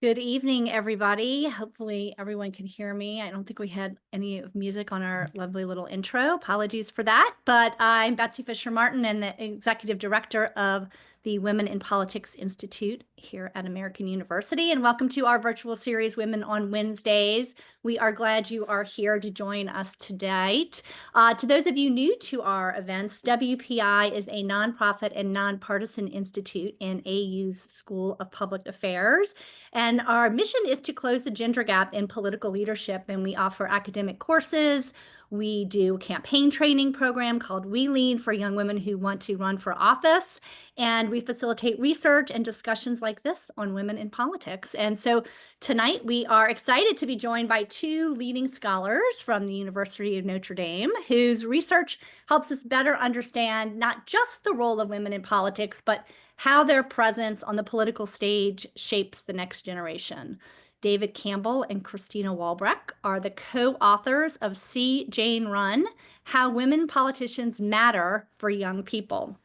Good evening, everybody. Hopefully everyone can hear me. I don't think we had any music on our lovely little intro. Apologies for that. But I'm Betsy Fisher-Martin and the Executive Director of the Women in Politics Institute here at American University. And welcome to our virtual series, Women on Wednesdays. We are glad you are here to join us today. To those of you new to our events, WPI is a nonprofit and nonpartisan institute in AU's School of Public Affairs. And our mission is to close the gender gap in political leadership. And we offer academic courses. We do a campaign training program called We Lead for young women who want to run for office. And we facilitate research and discussions like this on women in politics. And so tonight we are excited to be joined by two leading scholars from the University of Notre Dame, whose research helps us better understand not just the role of women in politics, but how their presence on the political stage shapes the next generation. David Campbell and Christina Wolbrecht are the co-authors of See Jane Run: How Women Politicians Matter for Young People.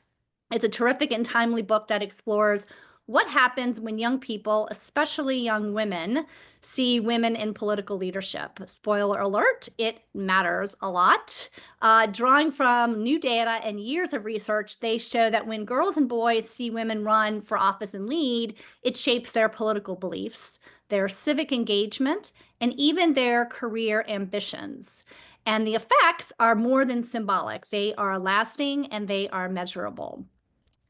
It's a terrific and timely book that explores what happens when young people, especially young women, see women in political leadership. Spoiler alert, it matters a lot. Drawing from new data and years of research, they show that when girls and boys see women run for office and lead, it shapes their political beliefs, their civic engagement, and even their career ambitions. And the effects are more than symbolic. They are lasting and they are measurable.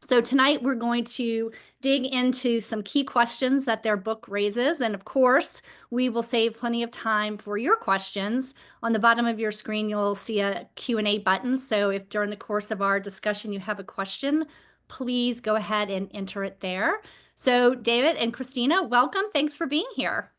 So tonight we're going to dig into some key questions that their book raises. And of course, we will save plenty of time for your questions. On the bottom of your screen, you'll see a Q&A button. So if during the course of our discussion you have a question, please go ahead and enter it there. So David and Christina, welcome. Thanks for being here.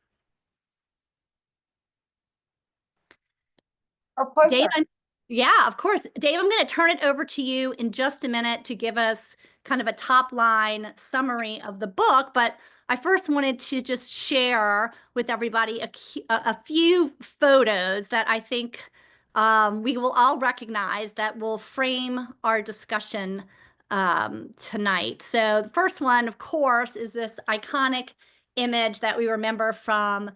Our pleasure. Dave, yeah, of course. Dave, I'm going to turn it over to you in just a minute to give us kind of a top line summary of the book. But I first wanted to just share with everybody a few photos that I think we will all recognize that will frame our discussion tonight. So the first one, of course, is this iconic image that we remember from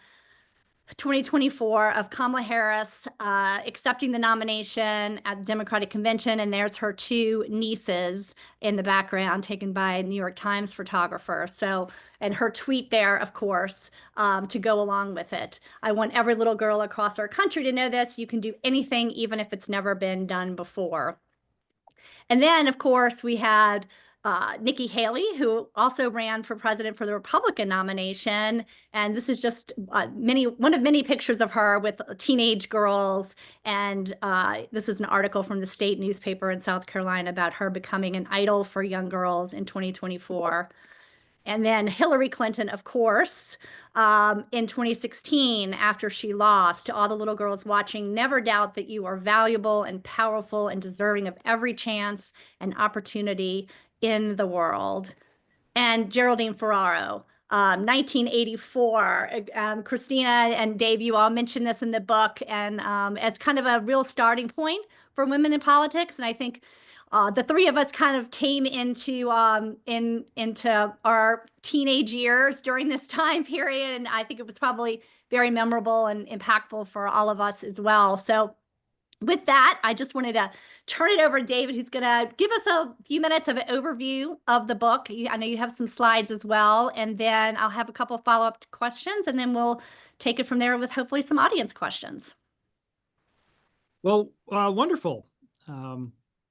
2024 of Kamala Harris accepting the nomination at the Democratic Convention, and there's her two nieces in the background taken by a New York Times photographer. So, and her tweet there, of course, to go along with it. I want every little girl across our country to know this. You can do anything, even if it's never been done before. And then, of course, we had Nikki Haley, who also ran for president for the Republican nomination. And this is just one of many pictures of her with teenage girls. And this is an article from the state newspaper in South Carolina about her becoming an idol for young girls in 2024. And then Hillary Clinton, of course, in 2016, after she lost, to all the little girls watching, never doubt that you are valuable and powerful and deserving of every chance and opportunity in the world. And Geraldine Ferraro, 1984. Christina and Dave, you all mentioned this in the book, and it's kind of a real starting point for women in politics. And I think the three of us kind of came into our teenage years during this time period, and I think it was probably very memorable and impactful for all of us as well. So with that, I just wanted to turn it over to David, who's going to give us a few minutes of an overview of the book. I know you have some slides as well, and then I'll have a couple follow-up questions, and then we'll take it from there with hopefully some audience questions. Well, wonderful.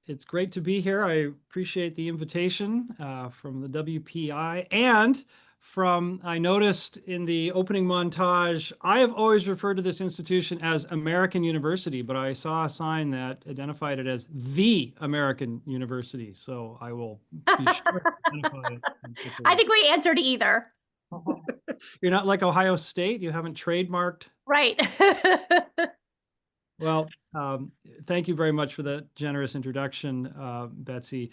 It's great to be here. I appreciate the invitation from the WPI and I noticed in the opening montage, I have always referred to this institution as American University, but I saw a sign that identified it as the American University. So I will be sure to identify it. I think we answered either. You're not like Ohio State? You haven't trademarked? Right. Well, thank you very much for that generous introduction, Betsy.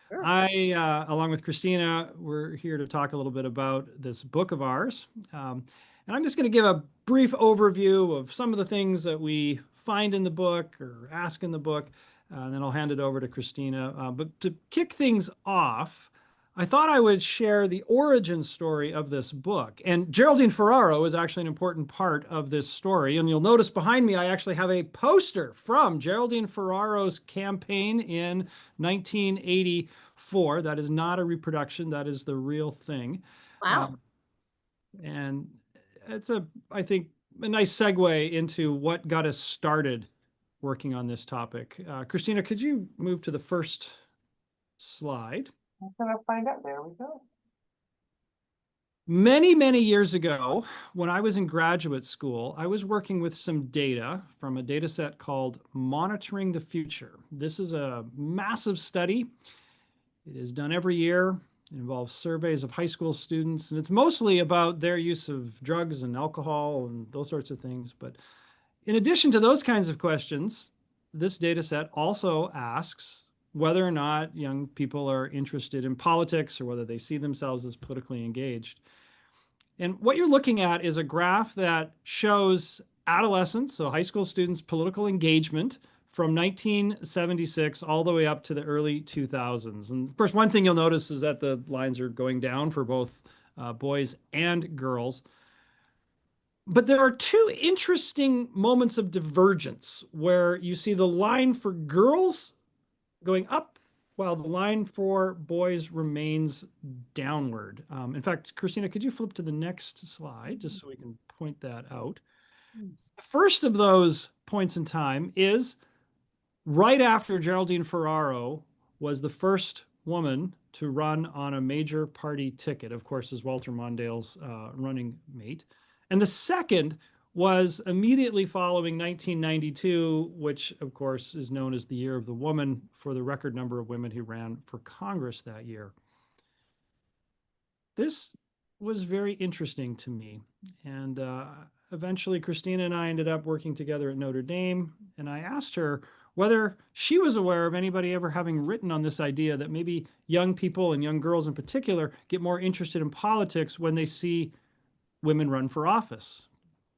Sure. I, along with Christina, we're here to talk a little bit about this book of ours. And I'm just going to give a brief overview of some of the things that we find in the book or ask in the book, and then I'll hand it over to Christina. But to kick things off, I thought I would share the origin story of this book. And Geraldine Ferraro is actually an important part of this story. And you'll notice behind me, I actually have a poster from Geraldine Ferraro's campaign in 1984. That is not a reproduction, that is the real thing. Wow. Um, and it's I think, a nice segue into what got us started working on this topic. Christina, could you move to the first slide? I'm gonna find out. There we go. Many, many years ago, when I was in graduate school, I was working with some data from a data set called Monitoring the Future. This is a massive study. It is done every year. It involves surveys of high school students, and it's mostly about their use of drugs and alcohol and those sorts of things. But in addition to those kinds of questions, this data set also asks whether or not young people are interested in politics or whether they see themselves as politically engaged. And what you're looking at is a graph that shows adolescents, so high school students' political engagement from 1976 all the way up to the early 2000s. And of course, one thing you'll notice is that the lines are going down for both boys and girls. But there are two interesting moments of divergence where you see the line for girls going up while the line for boys remains downward. In fact, Christina, could you flip to the next slide just so we can point that out? The first of those points in time is right after Geraldine Ferraro was the first woman to run on a major party ticket, of course, as Walter Mondale's running mate. And the second was immediately following 1992, which of course is known as the Year of the Woman for the record number of women who ran for Congress that year. This was very interesting to me. And eventually Christina and I ended up working together at Notre Dame. And I asked her whether she was aware of anybody ever having written on this idea that maybe young people and young girls in particular get more interested in politics when they see women run for office.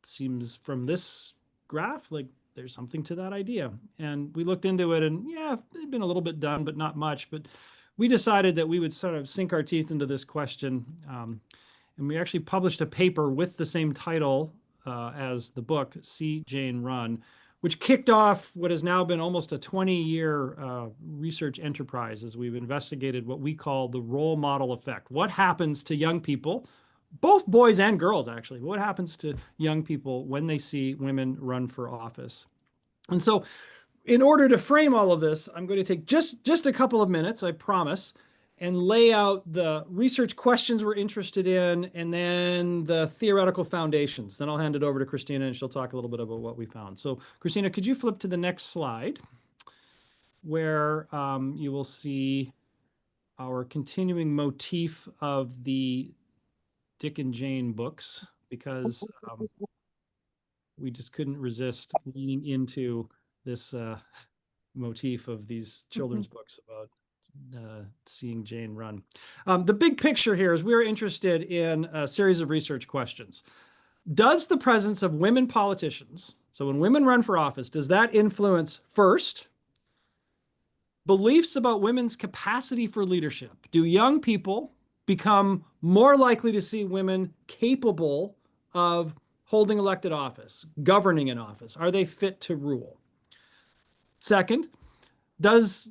Seems from this graph like there's something to that idea. And we looked into it, and yeah, it'd been a little bit done, but not much. But we decided that we would sort of sink our teeth into this question. And we actually published a paper with the same title as the book, See Jane Run, which kicked off what has now been almost a 20-year research enterprise as we've investigated what we call the role model effect. What happens to young people, both boys and girls, actually? What happens to young people when they see women run for office? And so in order to frame all of this, I'm going to take just a couple of minutes, I promise, and lay out the research questions we're interested in and then the theoretical foundations. Then I'll hand it over to Christina and she'll talk a little bit about what we found. So Christina, could you flip to the next slide where you will see our continuing motif of the Dick and Jane books, because we just couldn't resist leaning into this motif of these children's books about seeing Jane run. The big picture here is we're interested in a series of research questions. Does the presence of women politicians, so when women run for office, does that influence, first, beliefs about women's capacity for leadership? Do young people become more likely to see women capable of holding elected office, governing an office? Are they fit to rule? Second, does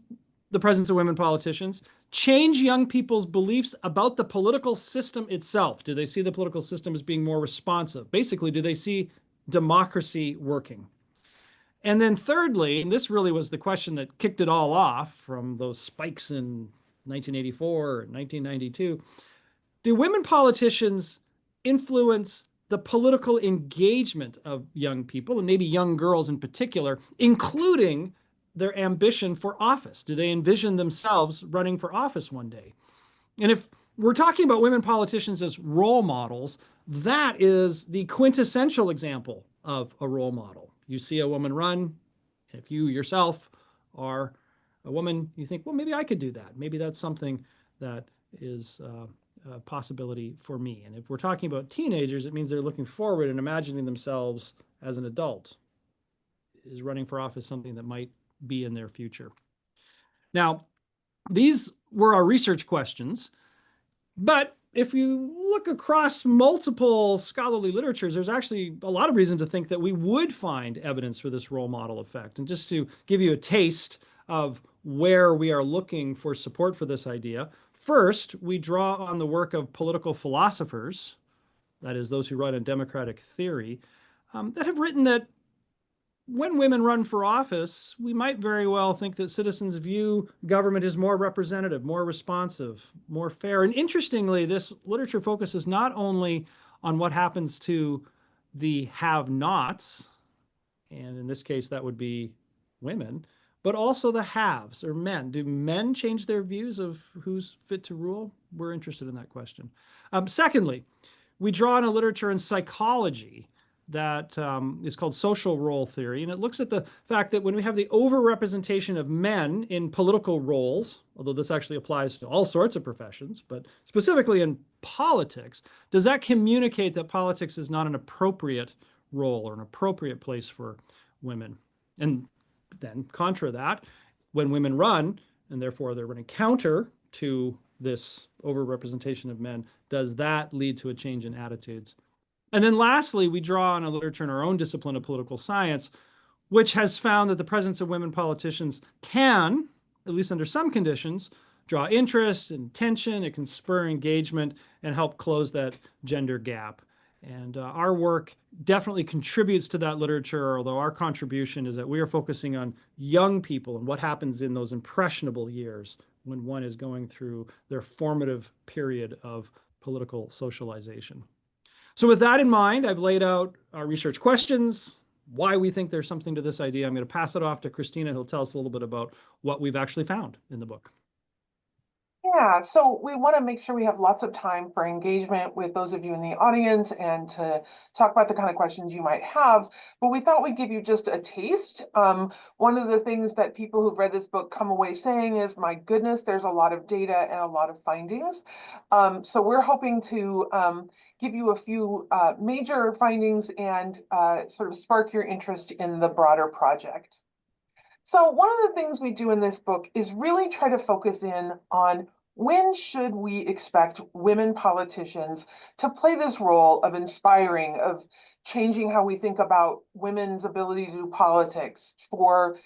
the presence of women politicians change young people's beliefs about the political system itself? Do they see the political system as being more responsive? Basically, do they see democracy working? And then thirdly, and this really was the question that kicked it all off from those spikes in 1984 and 1992, do women politicians influence the political engagement of young people, and maybe young girls in particular, including their ambition for office? Do they envision themselves running for office one day? And if we're talking about women politicians as role models, that is the quintessential example of a role model. You see a woman run, if you yourself are a woman, you think, well, maybe I could do that. Maybe that's something that is a possibility for me. And if we're talking about teenagers, it means they're looking forward and imagining themselves as an adult. Is running for office something that might be in their future? Now, these were our research questions. But if you look across multiple scholarly literatures, there's actually a lot of reason to think that we would find evidence for this role model effect. And just to give you a taste of where we are looking for support for this idea, first, we draw on the work of political philosophers, that is, those who write on democratic theory, that have written that when women run for office, we might very well think that citizens view government as more representative, more responsive, more fair. And interestingly, this literature focuses not only on what happens to the have-nots, and in this case, that would be women, but also the haves, or men. Do men change their views of who's fit to rule? We're interested in that question. Secondly, we draw on a literature in psychology that is called social role theory. And it looks at the fact that when we have the overrepresentation of men in political roles, although this actually applies to all sorts of professions, but specifically in politics, does that communicate that politics is not an appropriate role or an appropriate place for women? And then contra that, when women run, and therefore they're running counter to this overrepresentation of men, does that lead to a change in attitudes? And then lastly, we draw on a literature in our own discipline of political science, which has found that the presence of women politicians can, at least under some conditions, draw interest and attention. It can spur engagement and help close that gender gap. And our work definitely contributes to that literature, although our contribution is that we are focusing on young people and what happens in those impressionable years when one is going through their formative period of political socialization. So with that in mind, I've laid out our research questions, why we think there's something to this idea. I'm going to pass it off to Christina, who'll tell us a little bit about what we've actually found in the book. Yeah, so we want to make sure we have lots of time for engagement with those of you in the audience and to talk about the kind of questions you might have. But we thought we'd give you just a taste. One of the things that people who've read this book come away saying is, my goodness, there's a lot of data and a lot of findings. So we're hoping to give you a few major findings and sort of spark your interest in the broader project. So one of the things we do in this book is really try to focus in on when should we expect women politicians to play this role of inspiring, of changing how we think about women's ability to do politics, for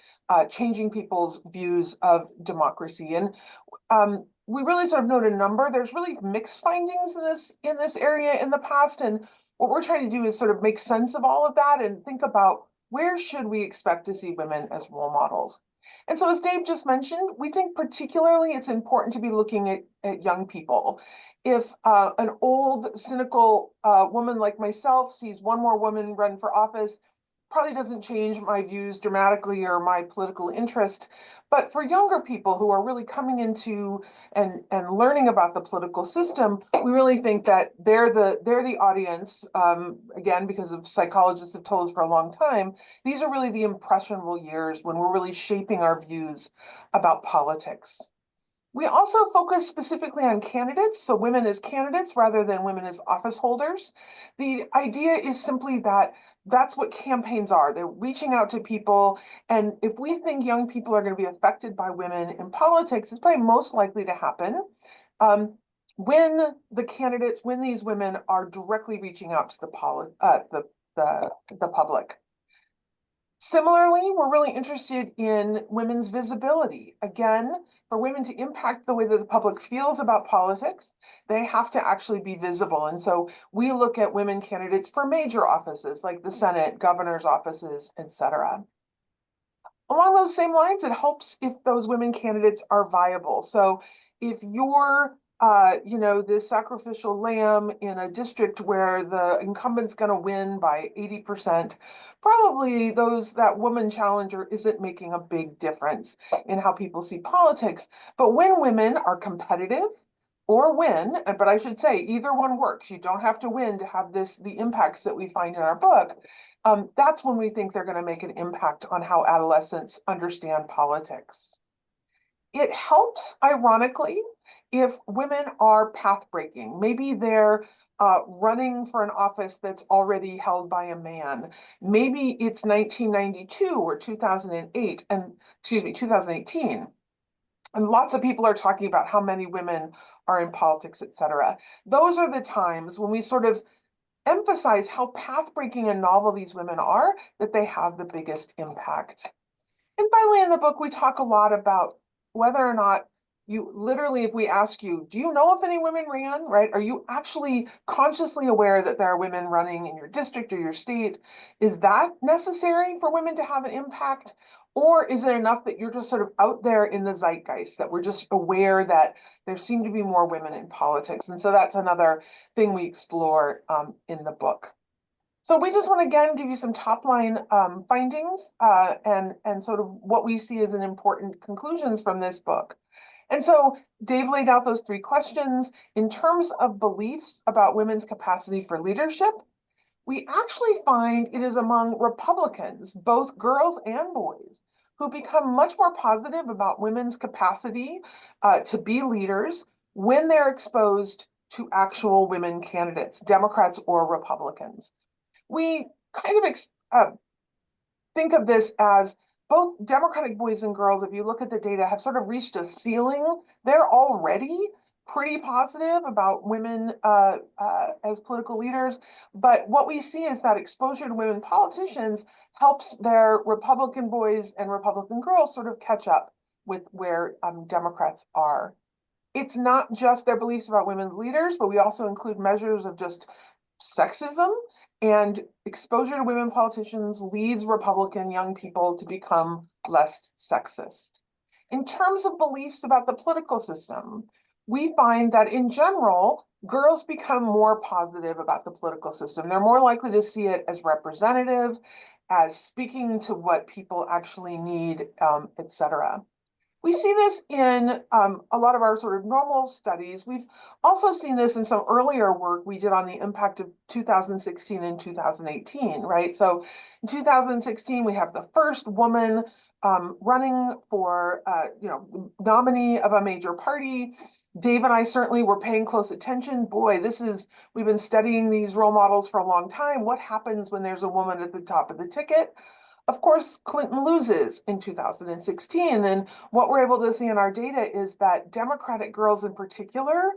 changing people's views of democracy. And we really sort of note a number. There's really mixed findings in this area in the past. And what we're trying to do is sort of make sense of all of that and think about where should we expect to see women as role models. And so as Dave just mentioned, we think particularly it's important to be looking at young people. If an old, cynical woman like myself sees one more woman run for office, probably doesn't change my views dramatically or my political interest. But for younger people who are really coming into and learning about the political system, we really think that they're the audience, again, because of psychologists have told us for a long time, these are really the impressionable years when we're really shaping our views about politics. We also focus specifically on candidates, so women as candidates rather than women as office holders. The idea is simply that that's what campaigns are. They're reaching out to people, and if we think young people are going to be affected by women in politics, it's probably most likely to happen when these women are directly reaching out to the public. Similarly, we're really interested in women's visibility. Again, for women to impact the way that the public feels about politics, they have to actually be visible. And so we look at women candidates for major offices like the Senate, governor's offices, etc. Along those same lines, it helps if those women candidates are viable. So if you're this sacrificial lamb in a district where the incumbent's going to win by 80%, probably that woman challenger isn't making a big difference in how people see politics. But when women are competitive or win, but I should say either one works. You don't have to win to have the impacts that we find in our book. That's when we think they're going to make an impact on how adolescents understand politics. It helps, ironically, if women are path breaking. Maybe they're running for an office that's already held by a man. Maybe it's 1992 or 2008, 2018. And lots of people are talking about how many women are in politics, et cetera. Those are the times when we sort of emphasize how path-breaking and novel these women are, that they have the biggest impact. And finally, in the book, we talk a lot about whether or not you literally, if we ask you, do you know if any women ran, right? Are you actually consciously aware that there are women running in your district or your state? Is that necessary for women to have an impact? Or is it enough that you're just sort of out there in the zeitgeist, that we're just aware that there seem to be more women in politics? And so that's another thing we explore in the book. So we just want to again give you some top line findings and sort of what we see as an important conclusions from this book. And so Dave laid out those 3 questions. In terms of beliefs about women's capacity for leadership, we actually find it is among Republicans, both girls and boys, who become much more positive about women's capacity to be leaders when they're exposed to actual women candidates, Democrats or Republicans. We kind of think of this as both Democratic boys and girls, if you look at the data, have sort of reached a ceiling. They're already pretty positive about women as political leaders. But what we see is that exposure to women politicians helps their Republican boys and Republican girls sort of catch up with where Democrats are. It's not just their beliefs about women leaders, but we also include measures of just sexism, and exposure to women politicians leads Republican young people to become less sexist. In terms of beliefs about the political system, we find that in general, girls become more positive about the political system. They're more likely to see it as representative, as speaking to what people actually need, et cetera. We see this in a lot of our sort of normal studies. We've also seen this in some earlier work we did on the impact of 2016 and 2018, right? So in 2016, we have the first woman running for, nominee of a major party. Dave and I certainly were paying close attention. Boy, we've been studying these role models for a long time. What happens when there's a woman at the top of the ticket? Of course, Clinton loses in 2016. And what we're able to see in our data is that Democratic girls in particular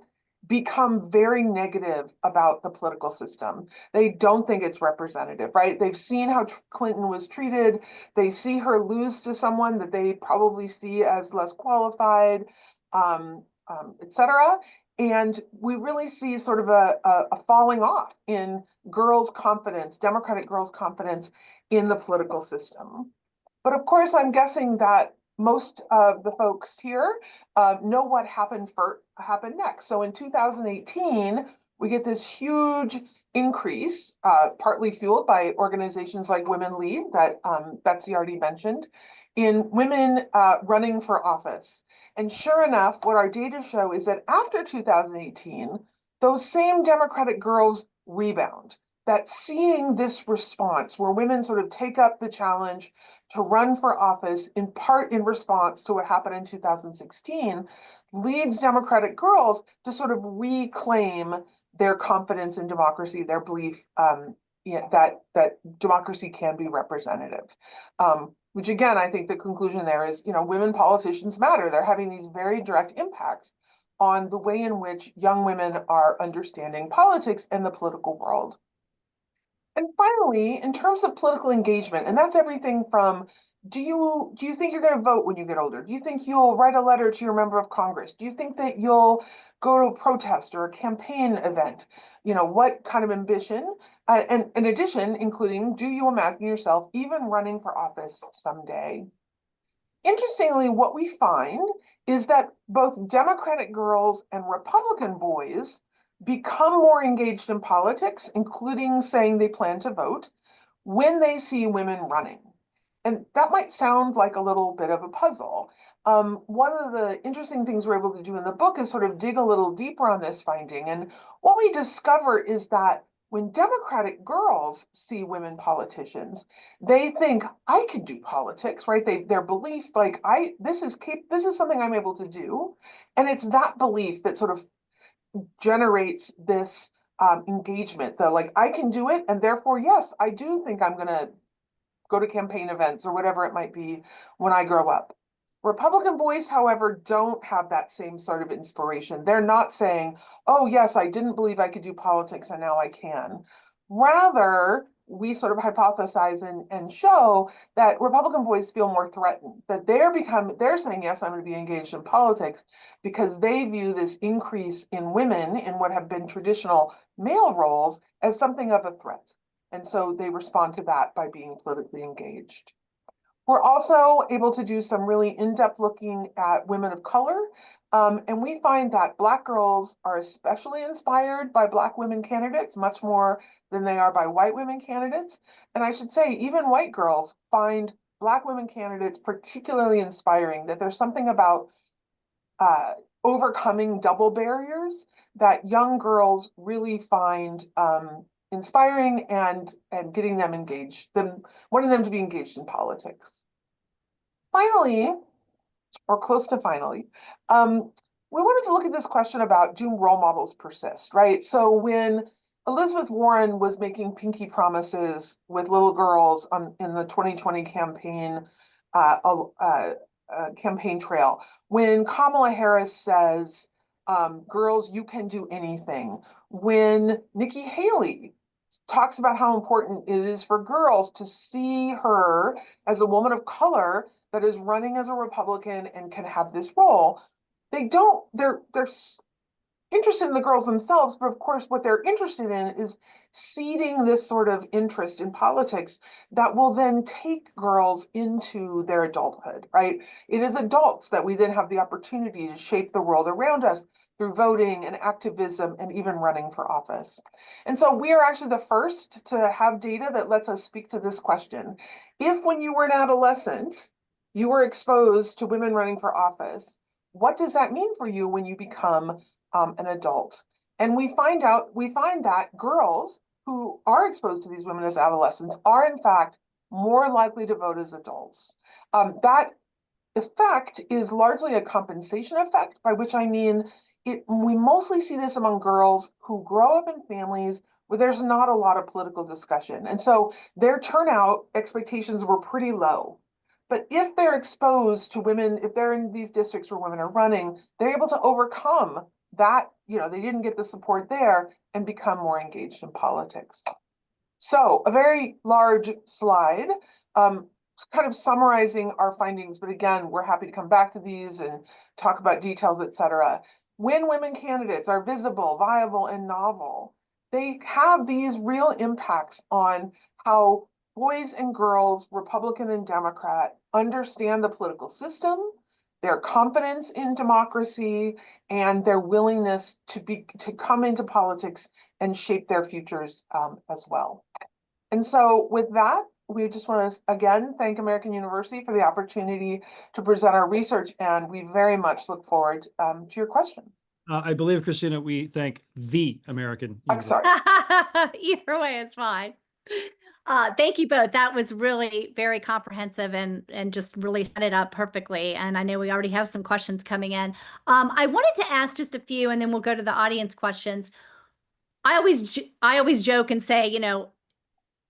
become very negative about the political system. They don't think it's representative, right? They've seen how Clinton was treated. They see her lose to someone that they probably see as less qualified, et cetera. And we really see sort of a falling off in girls' confidence, Democratic girls' confidence in the political system. But of course, I'm guessing that most of the folks here know what happened next. So in 2018, we get this huge increase, partly fueled by organizations like Women Lead that Betsy already mentioned, in women running for office. And sure enough, what our data show is that after 2018, those same Democratic girls rebound. That seeing this response where women sort of take up the challenge to run for office, in part in response to what happened in 2016, leads Democratic girls to sort of reclaim their confidence in democracy, their belief that democracy can be representative. Which again, I think the conclusion there is, women politicians matter. They're having these very direct impacts on the way in which young women are understanding politics and the political world. And finally, in terms of political engagement, and that's everything from, do you think you're going to vote when you get older? Do you think you'll write a letter to your member of Congress? Do you think that you'll go to a protest or a campaign event? What kind of ambition? And in addition, including, do you imagine yourself even running for office someday? Interestingly, what we find is that both Democratic girls and Republican boys become more engaged in politics, including saying they plan to vote, when they see women running. And that might sound like a little bit of a puzzle. One of the interesting things we're able to do in the book is sort of dig a little deeper on this finding. And what we discover is that when Democratic girls see women politicians, they think, I could do politics, right? Their belief, like, this is something I'm able to do. And it's that belief that sort of generates this engagement, I can do it, and therefore, yes, I do think I'm going to go to campaign events or whatever it might be when I grow up. Republican boys, however, don't have that same sort of inspiration. They're not saying, oh, yes, I didn't believe I could do politics and now I can. Rather, we sort of hypothesize and show that Republican boys feel more threatened, that they're saying, yes, I'm going to be engaged in politics because they view this increase in women in what have been traditional male roles as something of a threat. And so they respond to that by being politically engaged. We're also able to do some really in-depth looking at women of color. And we find that Black girls are especially inspired by Black women candidates, much more than they are by white women candidates. And I should say, even white girls find Black women candidates particularly inspiring, that there's something about overcoming double barriers that young girls really find inspiring and getting them engaged, wanting them to be engaged in politics. Finally, or close to finally, we wanted to look at this question about do role models persist, right? So when Elizabeth Warren was making pinky promises with little girls in the 2020 campaign trail, when Kamala Harris says, girls, you can do anything, when Nikki Haley talks about how important it is for girls to see her as a woman of color that is running as a Republican and can have this role. They're interested in the girls themselves, but of course what they're interested in is seeding this sort of interest in politics that will then take girls into their adulthood, right? It is adults that we then have the opportunity to shape the world around us through voting and activism and even running for office. And so we are actually the first to have data that lets us speak to this question. If when you were an adolescent, you were exposed to women running for office, what does that mean for you when you become an adult? And we find that girls who are exposed to these women as adolescents are in fact more likely to vote as adults. That effect is largely a compensation effect, by which I mean we mostly see this among girls who grow up in families where there's not a lot of political discussion. And so their turnout expectations were pretty low. But if they're exposed to women, if they're in these districts where women are running, they're able to overcome that, they didn't get the support there and become more engaged in politics. So a very large slide, kind of summarizing our findings, but again, we're happy to come back to these and talk about details, et cetera. When women candidates are visible, viable, and novel, they have these real impacts on how boys and girls, Republican and Democrat, understand the political system, their confidence in democracy, and their willingness to come into politics and shape their futures as well. And so with that, we just want to again thank American University for the opportunity to present our research, and we very much look forward to your questions. I believe, Christina, we thank the American University. I'm sorry. Either way is fine. Thank you both. That was really very comprehensive and just really set it up perfectly. And I know we already have some questions coming in. I wanted to ask just a few, and then we'll go to the audience questions. I always joke and say,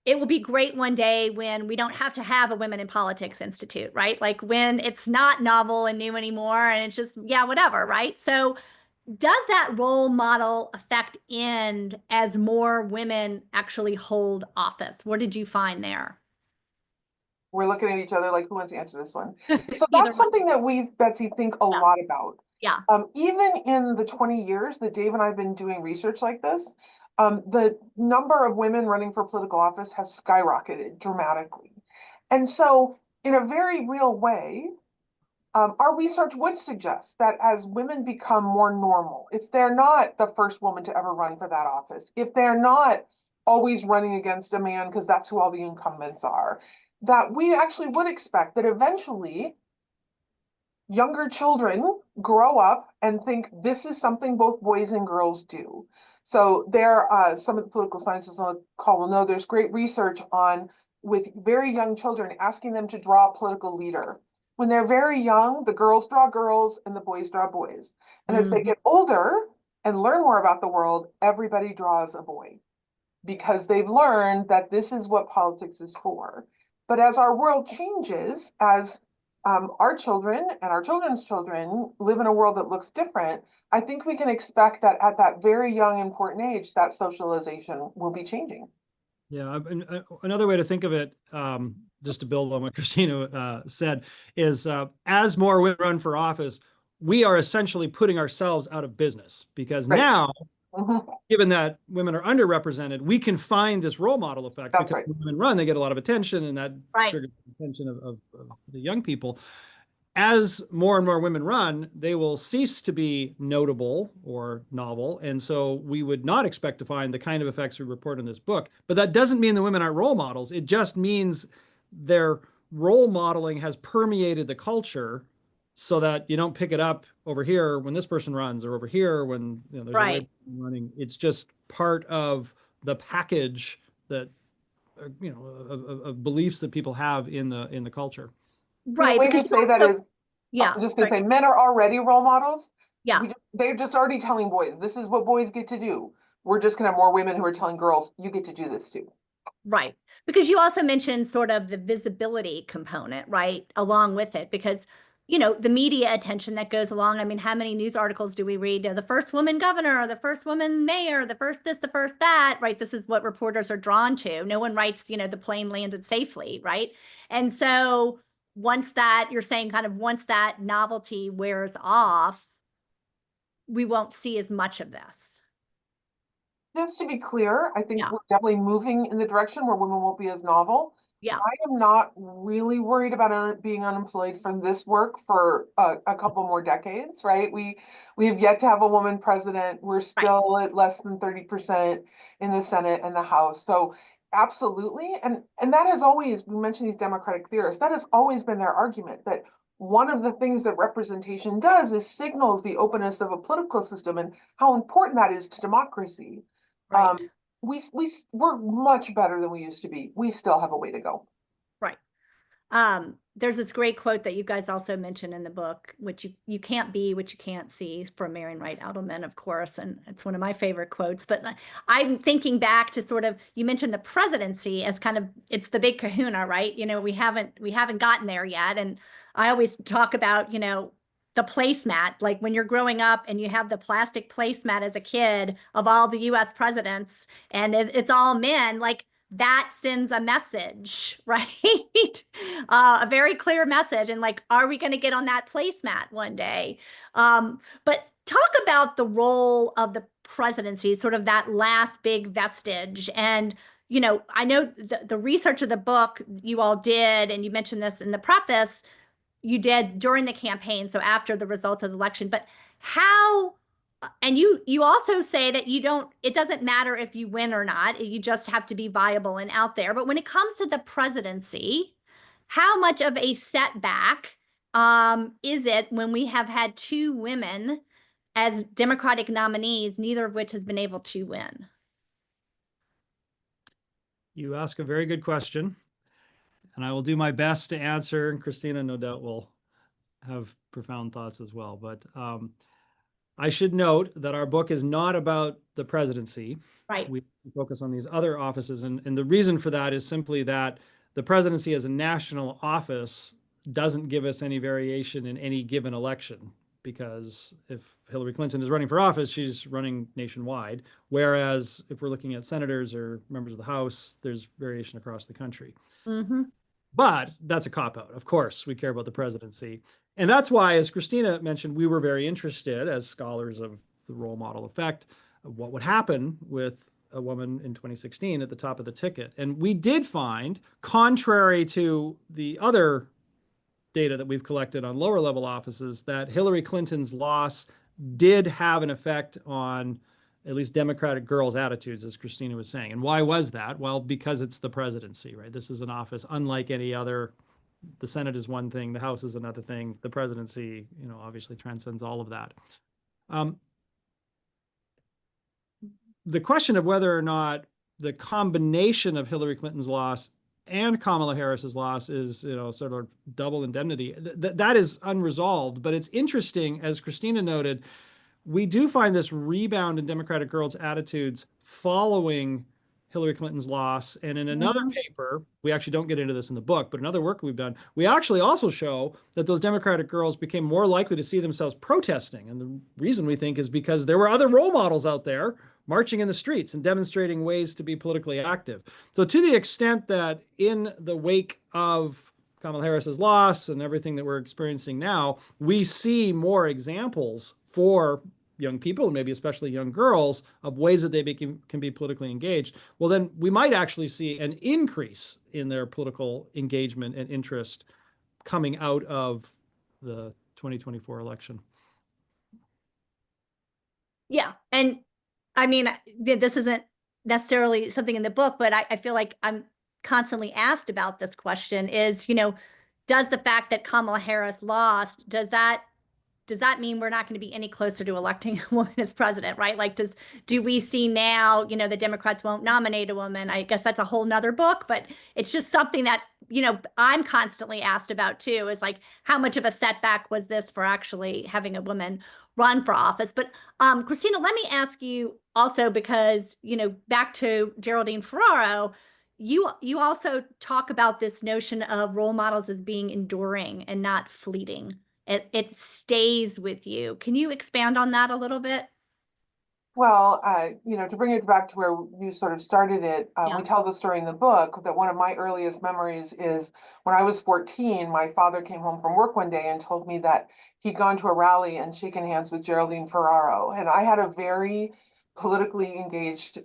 it will be great one day when we don't have to have a Women in Politics Institute, right? Like when it's not novel and new anymore, and it's just, yeah, whatever, right? So does that role model effect end as more women actually hold office? What did you find there? We're looking at each other like, who wants to answer this one? So that's something that we, Betsy, think a lot about. Yeah. Even in the 20 years that Dave and I have been doing research like this, the number of women running for political office has skyrocketed dramatically. And so in a very real way, our research would suggest that as women become more normal, if they're not the first woman to ever run for that office, if they're not always running against a man because that's who all the incumbents are, that we actually would expect that eventually younger children grow up and think this is something both boys and girls do. So there, some of the political scientists on the call will know there's great research on with very young children asking them to draw a political leader. When they're very young, the girls draw girls and the boys draw boys. And as they get older and learn more about the world, everybody draws a boy because they've learned that this is what politics is for. But as our world changes, as our children and our children's children live in a world that looks different, I think we can expect that at that very young, important age, that socialization will be changing. Yeah, another way to think of it, just to build on what Christina said, is as more women run for office, we are essentially putting ourselves out of business because Right. now, Mhm. given that women are underrepresented, we can find this role model effect That's because right. when women run, they get a lot of attention, and that Right. triggers the attention of the young people. As more and more women run, they will cease to be notable or novel. And so we would not expect to find the kind of effects we report in this book. But that doesn't mean the women aren't role models. It just means their role modeling has permeated the culture so that you don't pick it up over here when this person runs or over here when there's a Right. labor running. It's just part of the package that of beliefs that people have in the culture. The Right. way Because to you say that also, is, yeah. I'm just going to Sorry. say, men are already role models. Yeah. They're just already telling boys, this is what boys get to do. We're just going to have more women who are telling girls, you get to do this too. Right. Because you also mentioned sort of the visibility component, right, along with it, because, the media attention that goes along. I mean, how many news articles do we read? The first woman governor, the first woman mayor, the first this, the first that, right? This is what reporters are drawn to. No one writes, the plane landed safely, right? And so you're saying kind of once that novelty wears off, we won't see as much of this. Just to be clear, I think Yeah. we're definitely moving in the direction where women won't be as novel. Yeah. I am not really worried about being unemployed from this work for a couple more decades, right? We have yet to have a woman president. We're still at less than 30% in the Senate and the House. So absolutely. And that has always, we mentioned these Democratic theorists, that has always been their argument that one of the things that representation does is signals the openness of a political system and how important that is to democracy. Right. We're much better than we used to be. We still have a way to go. Right. There's this great quote that you guys also mentioned in the book, which you can't be what you can't see, from Marian Wright Edelman, of course, and it's one of my favorite quotes. But I'm thinking back to sort of, you mentioned the presidency as kind of, it's the big kahuna, right? We haven't gotten there yet, and I always talk about the placemat, like when you're growing up and you have the plastic placemat as a kid of all the U.S. presidents, and it's all men, like that sends a message, right? A very clear message. And like, are we going to get on that placemat one day? But talk about the role of the presidency, sort of that last big vestige. And, I know the research of the book you all did, and you mentioned this in the preface, you did during the campaign, so after the results of the election. But how, and you also say that it doesn't matter if you win or not, you just have to be viable and out there. But when it comes to the presidency, how much of a setback is it when we have had two women as Democratic nominees, neither of which has been able to win? You ask a very good question, and I will do my best to answer. And Christina, no doubt, will have profound thoughts as well. But I should note that our book is not about the presidency. Right. We focus on these other offices. And the reason for that is simply that the presidency as a national office doesn't give us any variation in any given election, because if Hillary Clinton is running for office, she's running nationwide. Whereas if we're looking at senators or members of the House, there's variation across the country. Mm-hmm. But that's a cop-out. Of course, we care about the presidency. And that's why, as Christina mentioned, we were very interested, as scholars of the role model effect, of what would happen with a woman in 2016 at the top of the ticket. And we did find, contrary to the other data that we've collected on lower level offices, that Hillary Clinton's loss did have an effect on at least Democratic girls' attitudes, as Christina was saying. And why was that? Well, because it's the presidency, right? This is an office unlike any other. The Senate is one thing, the House is another thing. The presidency, obviously transcends all of that. The question of whether or not the combination of Hillary Clinton's loss and Kamala Harris's loss is, sort of double indemnity, that is unresolved. But it's interesting, as Christina noted, we do find this rebound in Democratic girls' attitudes following Hillary Clinton's loss. And in another Mhm. paper, we actually don't get into this in the book, but another work we've done, we actually also show that those Democratic girls became more likely to see themselves protesting. And the reason we think is because there were other role models out there marching in the streets and demonstrating ways to be politically active. So to the extent that in the wake of Kamala Harris's loss and everything that we're experiencing now, we see more examples for young people, and maybe especially young girls, of ways that they can be politically engaged, well, then we might actually see an increase in their political engagement and interest coming out of the 2024 election. Yeah. And I mean, this isn't necessarily something in the book, but I feel like I'm constantly asked about this question is, does the fact that Kamala Harris lost, does that mean we're not going to be any closer to electing a woman as president, right? Like, do we see now, the Democrats won't nominate a woman? I guess that's a whole nother book, but it's just something that, I'm constantly asked about too, is like, how much of a setback was this for actually having a woman run for office? But Christina, let me ask you also, because, back to Geraldine Ferraro, you also talk about this notion of role models as being enduring and not fleeting. It stays with you. Can you expand on that a little bit? Well, to bring it back to where you sort of started it, Yeah. we tell the story in the book that one of my earliest memories is when I was 14, my father came home from work one day and told me that he'd gone to a rally and shaken hands with Geraldine Ferraro. And I had a very politically engaged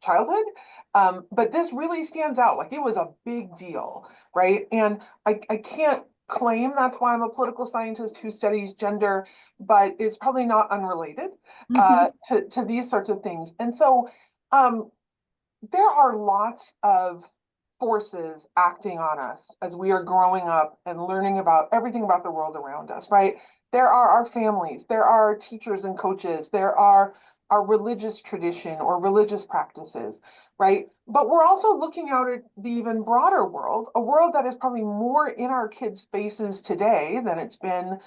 childhood, but this really stands out. Like, it was a big deal, right? And I can't claim that's why I'm a political scientist who studies gender, but it's probably not unrelated to these sorts of things. And so there are lots of forces acting on us as we are growing up and learning about everything about the world around us, right? There are our families, there are teachers and coaches, there are our religious tradition or religious practices, right? But we're also looking out at the even broader world, a world that is probably more in our kids' faces today than it's been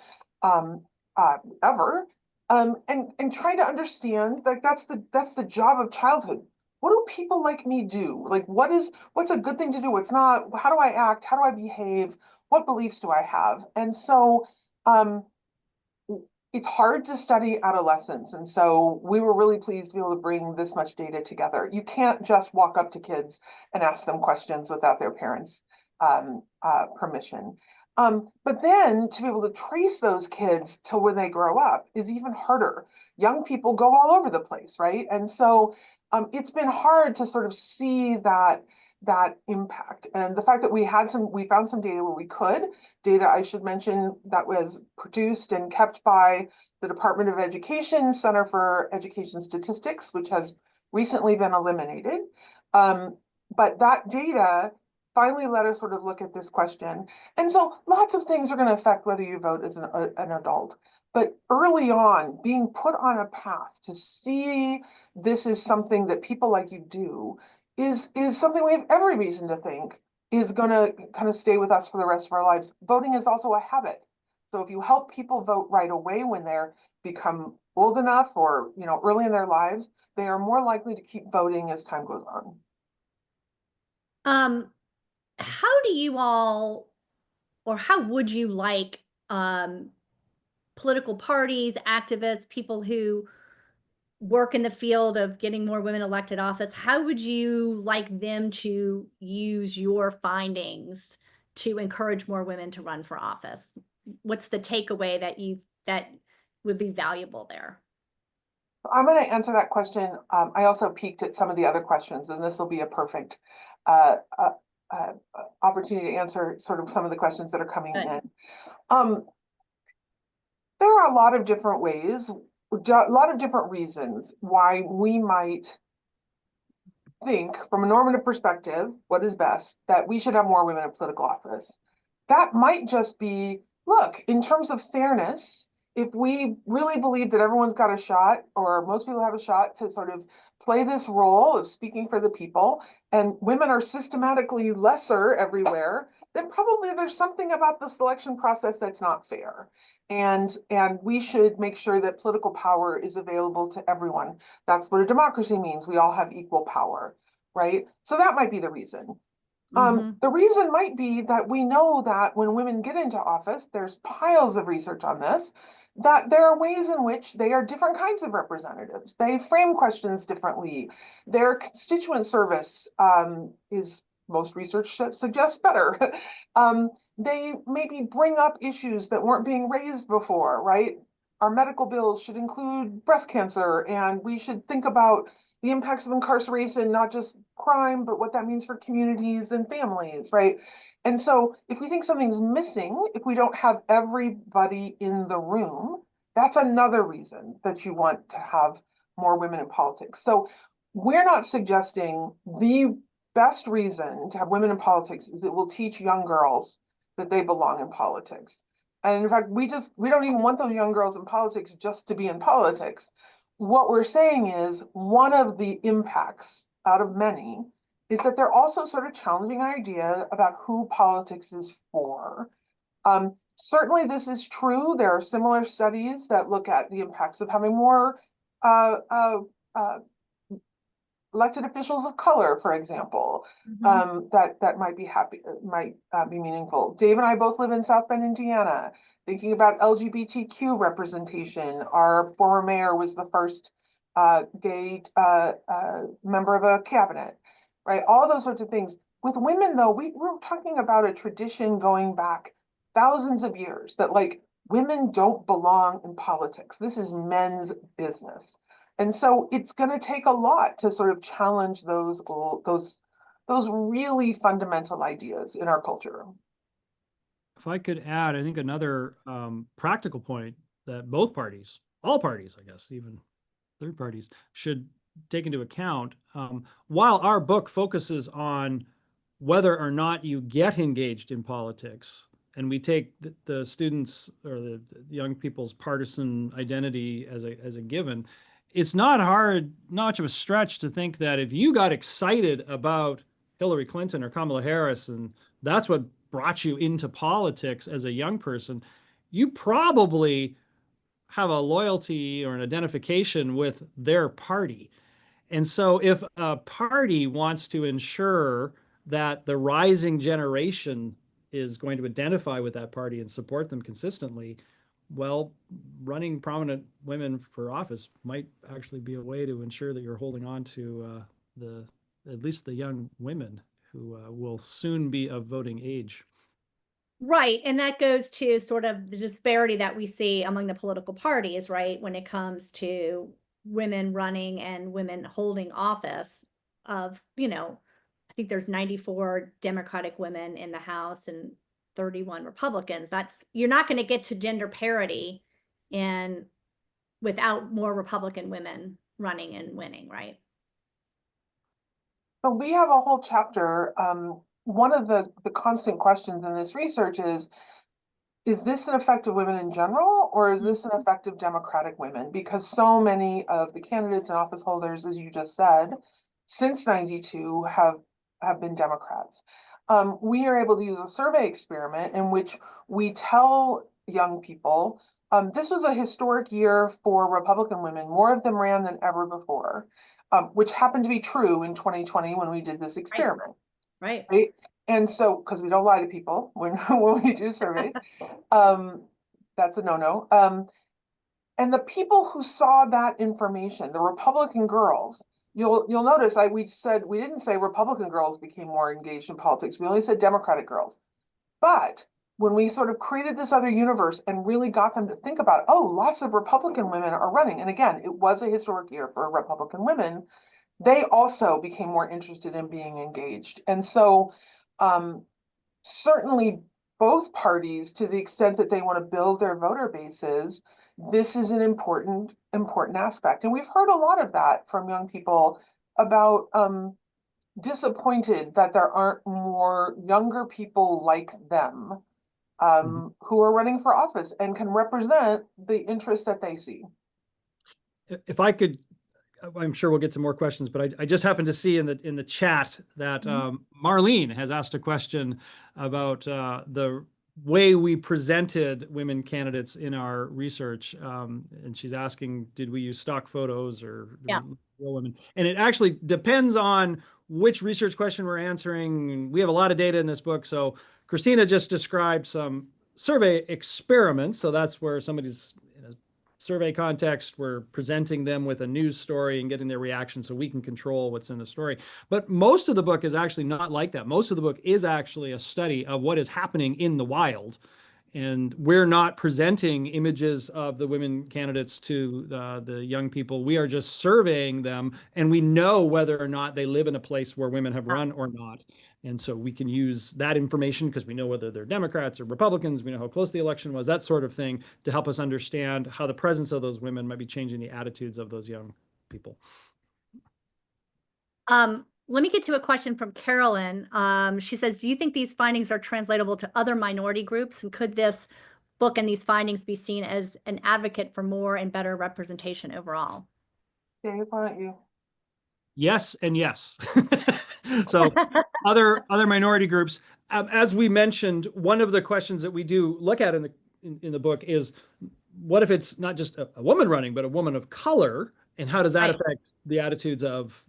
ever. And trying to understand, like, that's the job of childhood. What do people like me do? Like, what's a good thing to do? What's not? How do I act? How do I behave? What beliefs do I have? And so it's hard to study adolescence. And so we were really pleased to be able to bring this much data together. You can't just walk up to kids and ask them questions without their parents' permission. But then to be able to trace those kids to when they grow up is even harder. Young people go all over the place, right? And so it's been hard to sort of see that impact. And the fact that we found some data where we could, data I should mention that was produced and kept by the Department of Education Center for Education Statistics, which has recently been eliminated. But that data finally let us sort of look at this question. And so lots of things are going to affect whether you vote as an adult. But early on, being put on a path to see this is something that people like you do is something we have every reason to think is going to kind of stay with us for the rest of our lives. Voting is also a habit. So if you help people vote right away when they're become old enough or early in their lives, they are more likely to keep voting as time goes on. How do you all, or how would you like political parties, activists, people who work in the field of getting more women elected office, how would you like them to use your findings to encourage more women to run for office? What's the takeaway that would be valuable there? I'm going to answer that question. I also peeked at some of the other questions, and this will be a perfect opportunity to answer sort of some of the questions that are coming in. There are a lot of different ways, a lot of different reasons why we might think, from a normative perspective, what is best, that we should have more women in political office. That might just be, look, in terms of fairness, if we really believe that everyone's got a shot, or most people have a shot to sort of play this role of speaking for the people, and women are systematically lesser everywhere, then probably there's something about the selection process that's not fair. And we should make sure that political power is available to everyone. That's what a democracy means. We all have equal power. right? So that might be the reason. Mhm. The reason might be that we know that when women get into office, there's piles of research on this, that there are ways in which they are different kinds of representatives. They frame questions differently. Their constituent service is, most research suggests, better. They maybe bring up issues that weren't being raised before, right? Our medical bills should include breast cancer, and we should think about the impacts of incarceration, not just crime, but what that means for communities and families, right? And so if we think something's missing, if we don't have everybody in the room, that's another reason that you want to have more women in politics. So we're not suggesting the best reason to have women in politics is it will teach young girls that they belong in politics. And in fact, we don't even want those young girls in politics just to be in politics. What we're saying is one of the impacts out of many is that they're also sort of challenging an idea about who politics is for. Certainly this is true. There are similar studies that look at the impacts of having more uh, uh, uh, elected officials of color, for example, that might be meaningful. Dave and I both live in South Bend, Indiana. Thinking about LGBTQ representation, our former mayor was the first gay member of a cabinet, right? All those sorts of things. With women, though, we're talking about a tradition going back thousands of years that like women don't belong in politics. This is men's business. And so it's going to take a lot to sort of challenge those really fundamental ideas in our culture. If I could add, I think another practical point that both parties, all parties, I guess, even third parties, should take into account. While our book focuses on whether or not you get engaged in politics, and we take the students or the young people's partisan identity as a given, it's not much of a stretch to think that if you got excited about Hillary Clinton or Kamala Harris, and that's what brought you into politics as a young person, you probably have a loyalty or an identification with their party. And so if a party wants to ensure that the rising generation is going to identify with that party and support them consistently, well, running prominent women for office might actually be a way to ensure that you're holding on to at least the young women who will soon be of voting age. Right. And that goes to sort of the disparity that we see among the political parties, right? When it comes to women running and women holding office I think there's 94 Democratic women in the House and 31 Republicans. You're not going to get to gender parity and without more Republican women running and winning, right? So we have a whole chapter. One of the constant questions in this research is this an effect of women in general, or is this an effect of Democratic women? Because so many of the candidates and office holders, as you just said, since 92 have been Democrats. We are able to use a survey experiment in which we tell young people, this was a historic year for Republican women. More of them ran than ever before, which happened to be true in 2020 when we did this experiment. Right. And so, because we don't lie to people when we do surveys, that's a no-no. And the people who saw that information, the Republican girls, you'll notice we didn't say Republican girls became more engaged in politics. We only said Democratic girls. But when we sort of created this other universe and really got them to think about, oh, lots of Republican women are running. And again, it was a historic year for Republican women. They also became more interested in being engaged. And so certainly both parties, to the extent that they want to build their voter bases, this is an important aspect. And we've heard a lot of that from young people about disappointed that there aren't more younger people like them who are running for office and can represent the interests that they see. If I could, I'm sure we'll get to more questions, but I just happened to see in the chat that Marlene has asked a question about the way we presented women candidates in our research, and she's asking, did we use stock photos or real women? And it actually depends on which research question we're answering. We have a lot of data in this book. So Christina just described some survey experiments. So that's where somebody's in a survey context, we're presenting them with a news story and getting their reaction so we can control what's in the story. But most of the book is actually not like that. Most of the book is actually a study of what is happening in the wild. And we're not presenting images of the women candidates to the young people. We are just surveying them, and we know whether or not they live in a place where women have run or not. And so we can use that information because we know whether they're Democrats or Republicans. We know how close the election was, that sort of thing, to help us understand how the presence of those women might be changing the attitudes of those young people. Let me get to a question from Carolyn. She says, do you think these findings are translatable to other minority groups? And could this book and these findings be seen as an advocate for more and better representation overall? Dave, why don't you? Yes and yes. So other minority groups, as we mentioned, one of the questions that we do look at in the book is, what if it's not just a woman running, but a woman of color, and how does that affect the attitudes of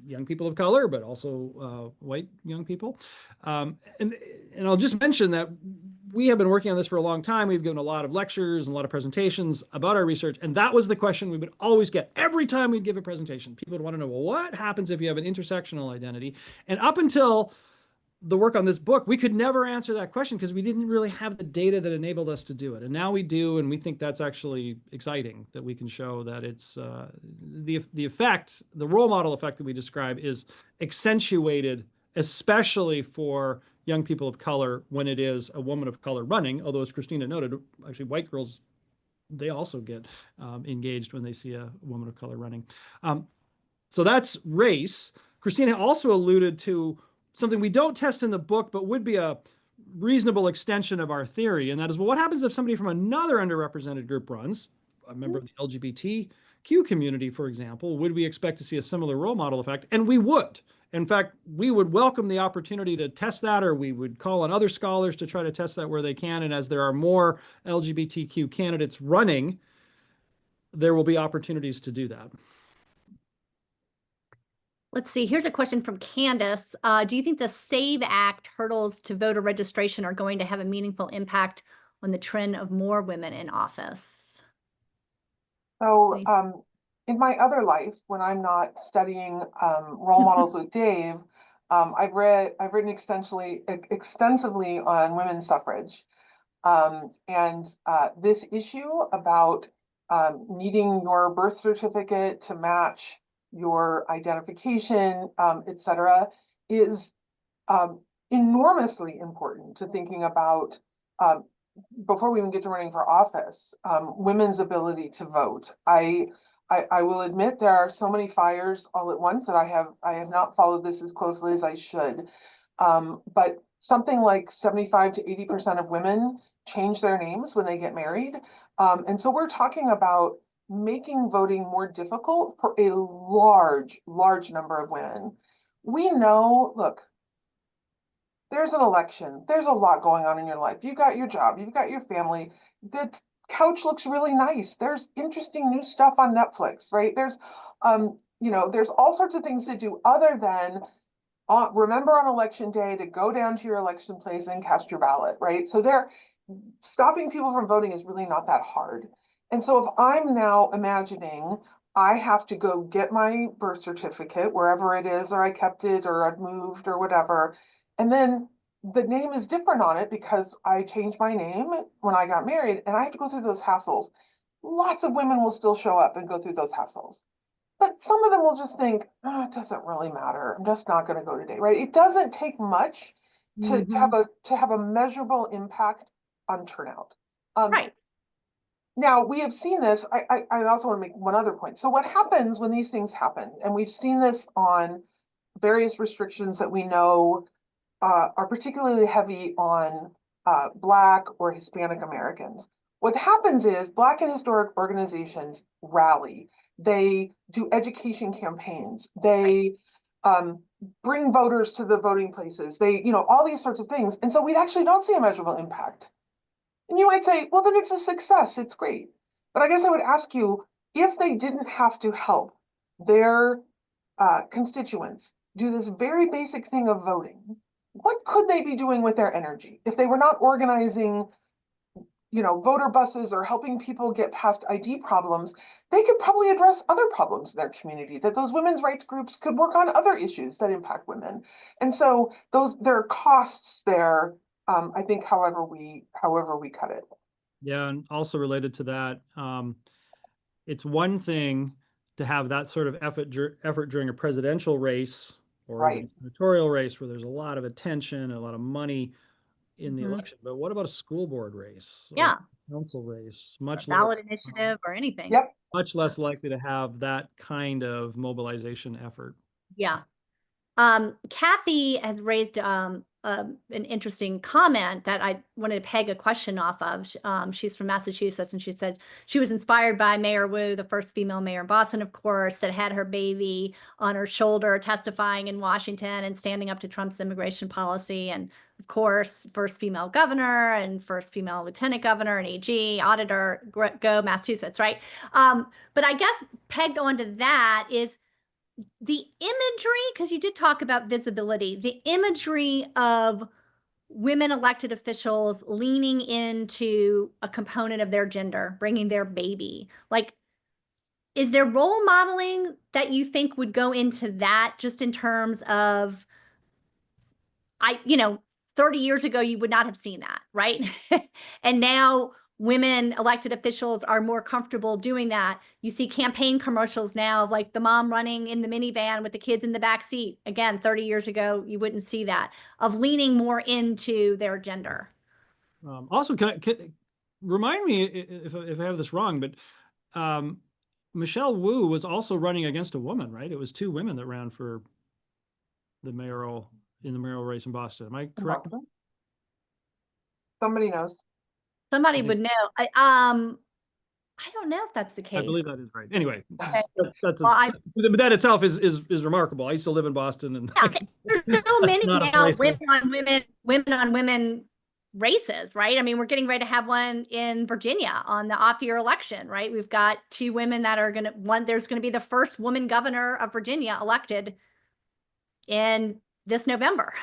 young people of color, but also white young people? And I'll just mention that we have been working on this for a long time. We've given a lot of lectures and a lot of presentations about our research. And that was the question we would always get every time we'd give a presentation. People would want to know, well, what happens if you have an intersectional identity? And up until the work on this book, we could never answer that question because we didn't really have the data that enabled us to do it. And now we do, and we think that's actually exciting, that we can show that it's the effect, the role model effect that we describe is accentuated, especially for young people of color when it is a woman of color running. Although, as Christina noted, actually white girls, they also get engaged when they see a woman of color running. So that's race. Christina also alluded to something we don't test in the book, but would be a reasonable extension of our theory. And that is, well, what happens if somebody from another underrepresented group runs, a member of the LGBTQ community, for example? Would we expect to see a similar role model effect? And we would. In fact, we would welcome the opportunity to test that, or we would call on other scholars to try to test that where they can. And as there are more LGBTQ candidates running, there will be opportunities to do that. Let's see, here's a question from Candace. Do you think the SAVE Act hurdles to voter registration are going to have a meaningful impact on the trend of more women in office? So in my other life, when I'm not studying role models with Dave, I've written extensively on women's suffrage. And this issue about needing your birth certificate to match your identification, et cetera, is enormously important to thinking about before we even get to running for office, women's ability to vote. I will admit there are so many fires all at once that I have not followed this as closely as I should. But something like 75 to 80% of women change their names when they get married. And so we're talking about making voting more difficult for a large number of women. We know, look, there's an election, there's a lot going on in your life. You've got your job, you've got your family. The couch looks really nice. There's interesting new stuff on Netflix, right? There's, there's all sorts of things to do other than remember on election day to go down to your election place and cast your ballot, right? So stopping people from voting is really not that hard. And so if I'm now imagining I have to go get my birth certificate wherever it is, or I kept it, or I've moved, or whatever, and then the name is different on it because I changed my name when I got married, and I have to go through those hassles. Lots of women will still show up and go through those hassles. But some of them will just think, oh, it doesn't really matter. I'm just not going to go today, right? It doesn't take much to have a measurable impact on turnout. Right. Now, we have seen this. I also want to make one other point. So what happens when these things happen? And we've seen this on various restrictions that we know are particularly heavy on Black or Hispanic Americans. What happens is Black and historic organizations rally. They do education campaigns. They bring voters to the voting places. They, all these sorts of things. And so we actually don't see a measurable impact. And you might say, well, then it's a success. It's great. But I guess I would ask you, if they didn't have to help their constituents do this very basic thing of voting, what could they be doing with their energy if they were not organizing, voter buses or helping people get past ID problems? They could probably address other problems in their community, that those women's rights groups could work on other issues that impact women. And so there are costs there, I think, however we cut it. Yeah, and also related to that, it's one thing to have that sort of effort during a presidential race or even Right. a senatorial race where there's a lot of attention and a lot of money in the Mhm. election. But what about a school board race or Yeah. council race? A Much ballot initiative or anything. Yep. much less likely to have that kind of mobilization effort. Yeah. Kathy has raised an interesting comment that I wanted to peg a question off of. She's from Massachusetts, and she said she was inspired by Mayor Wu, the first female mayor in Boston, of course, that had her baby on her shoulder testifying in Washington and standing up to Trump's immigration policy. And of course, first female governor and first female lieutenant governor and AG, auditor, go Massachusetts, right? But I guess pegged onto that is the imagery, because you did talk about visibility, the imagery of women elected officials leaning into a component of their gender, bringing their baby. Like, is there role modeling that you think would go into that, just in terms of, 30 years ago, you would not have seen that, right? And now women elected officials are more comfortable doing that. You see campaign commercials now of like the mom running in the minivan with the kids in the back seat. Again, 30 years ago, you wouldn't see that, of leaning more into their gender. Also, can remind me if I have this wrong, but Michelle Wu was also running against a woman, right? It was two women that ran for the mayoral race in Boston. Am I correct? Somebody knows. Somebody would know. I don't know if that's the case. I believe that is right. Anyway, Okay. but that itself is remarkable. I used to live in Boston, and there's so many now women on women races, right? I mean, we're getting ready to have one in Virginia on the off-year election, right? We've got two women that are there's going to be the first woman governor of Virginia elected in this November,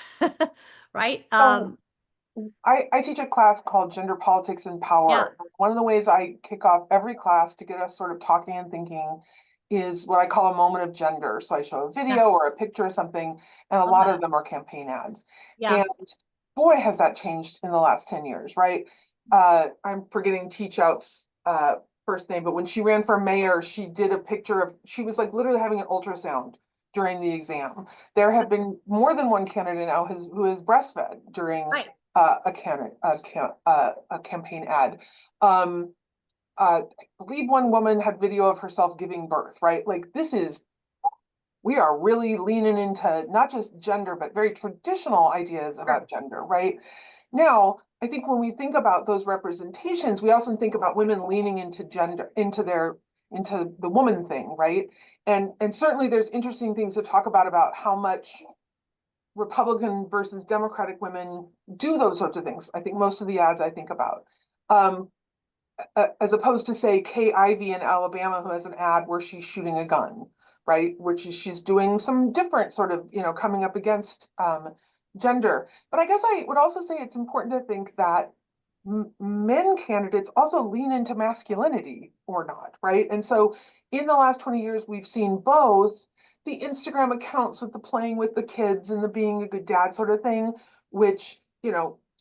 right? I teach a class called Gender Politics and Power. Yeah. One of the ways I kick off every class to get us sort of talking and thinking is what I call a moment of gender. So I show a video or a picture or something, and a lot of them are campaign ads. Yeah. And boy, has that changed in the last 10 years, right? I'm forgetting Teach Out's first name, but when she ran for mayor, she did a picture of, she was like literally having an ultrasound during the exam. There have been more than one candidate now who has breastfed during a campaign ad. I believe one woman had video of herself giving birth, right? Like we are really leaning into not just gender, but very traditional ideas about gender, right? Now, I think when we think about those representations, we also think about women leaning into gender, into the woman thing, right? And certainly there's interesting things to talk about how much Republican versus Democratic women do those sorts of things. I think most of the ads I think about, as opposed to say Kay Ivey in Alabama, who has an ad where she's shooting a gun, right? Which she's doing some different sort of, coming up against gender. But I guess I would also say it's important to think that men candidates also lean into masculinity or not, right? And so in the last 20 years, we've seen both the Instagram accounts with the playing with the kids and the being a good dad sort of thing, which,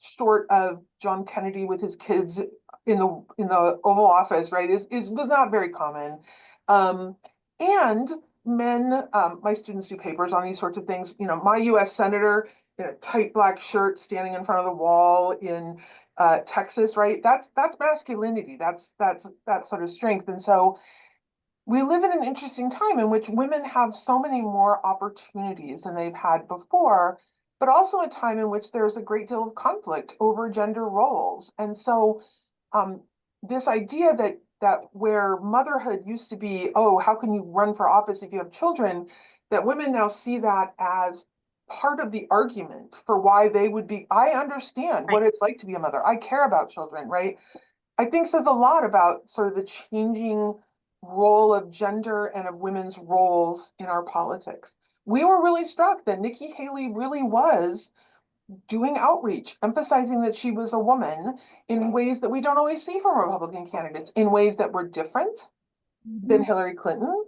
short of John Kennedy with his kids in the Oval Office, right, was not very common. And men, my students do papers on these sorts of things. My US Senator in a tight black shirt standing in front of the wall in Texas, right? That's masculinity. That's that sort of strength. And so we live in an interesting time in which women have so many more opportunities than they've had before, but also a time in which there's a great deal of conflict over gender roles. And so this idea that where motherhood used to be, oh, how can you run for office if you have children, that women now see that as part of the argument for why they would be, I understand what it's like to be a mother. I care about children, right? I think says a lot about sort of the changing role of gender and of women's roles in our politics. We were really struck that Nikki Haley really was doing outreach, emphasizing that she was a woman in ways that we don't always see from Republican candidates, in ways that were different than Hillary Clinton.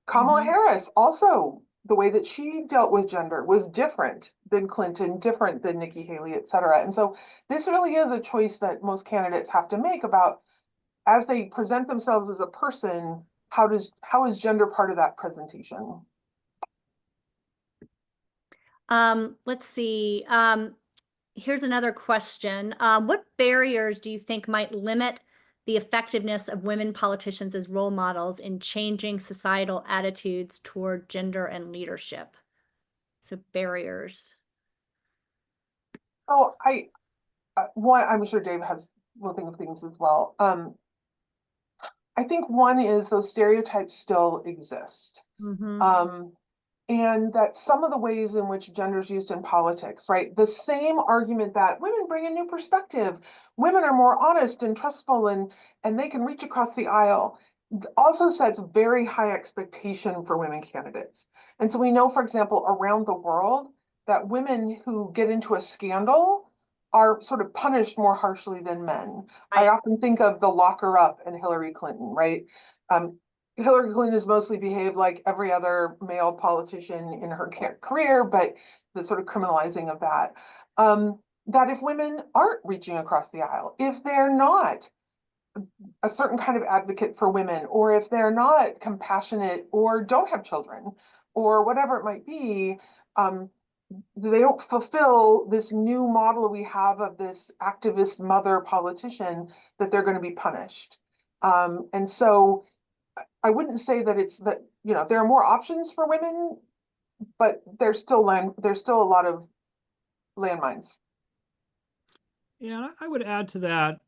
Kamala Harris also, the way that she dealt with gender was different than Clinton, different than Nikki Haley, et cetera. And so this really is a choice that most candidates have to make about, as they present themselves as a person, how is gender part of that presentation? Let's see. Here's another question. What barriers do you think might limit the effectiveness of women politicians as role models in changing societal attitudes toward gender and leadership? So barriers. Oh, I'm sure Dave will think of things as well. I think one is those stereotypes still exist. And that some of the ways in which gender is used in politics, right? The same argument that women bring a new perspective, women are more honest and trustful, and they can reach across the aisle, also sets very high expectation for women candidates. And so we know, for example, around the world, that women who get into a scandal are sort of punished more harshly than men. Right. I often think of the lock her up and Hillary Clinton, right? Hillary Clinton has mostly behaved like every other male politician in her career, but the sort of criminalizing of that. That if women aren't reaching across the aisle, if they're not a certain kind of advocate for women, or if they're not compassionate or don't have children, or whatever it might be, they don't fulfill this new model we have of this activist mother politician, that they're going to be punished. And so I wouldn't say that it's that, there are more options for women, but there's still a lot of landmines. Yeah, I would add to that.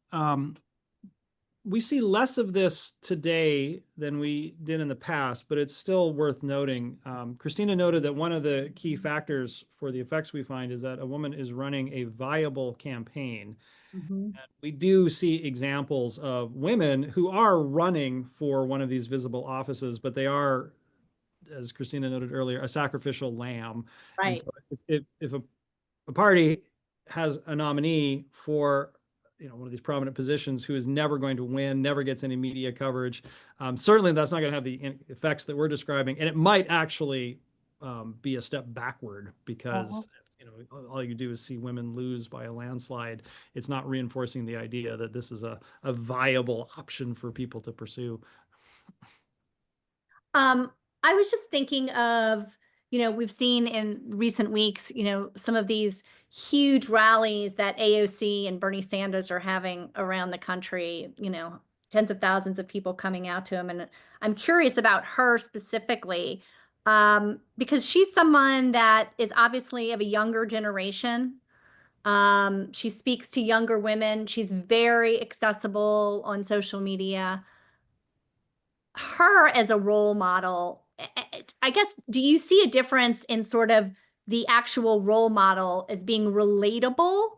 We see less of this today than we did in the past, but it's still worth noting. Christina noted that one of the key factors for the effects we find is that a woman is running a viable campaign. And we do see examples of women who are running for one of these visible offices, but they are, as Christina noted earlier, a sacrificial lamb. Right. And so if a party has a nominee for one of these prominent positions who is never going to win, never gets any media coverage, certainly that's not going to have the effects that we're describing, and it might actually be a step backward because all you do is see women lose by a landslide. It's not reinforcing the idea that this is a viable option for people to pursue. I was just thinking of, we've seen in recent weeks, some of these huge rallies that AOC and Bernie Sanders are having around the country, tens of thousands of people coming out to him. And I'm curious about her specifically, because she's someone that is obviously of a younger generation. She speaks to younger women. She's very accessible on social media. Her as a role model, I guess, do you see a difference in sort of the actual role model as being relatable?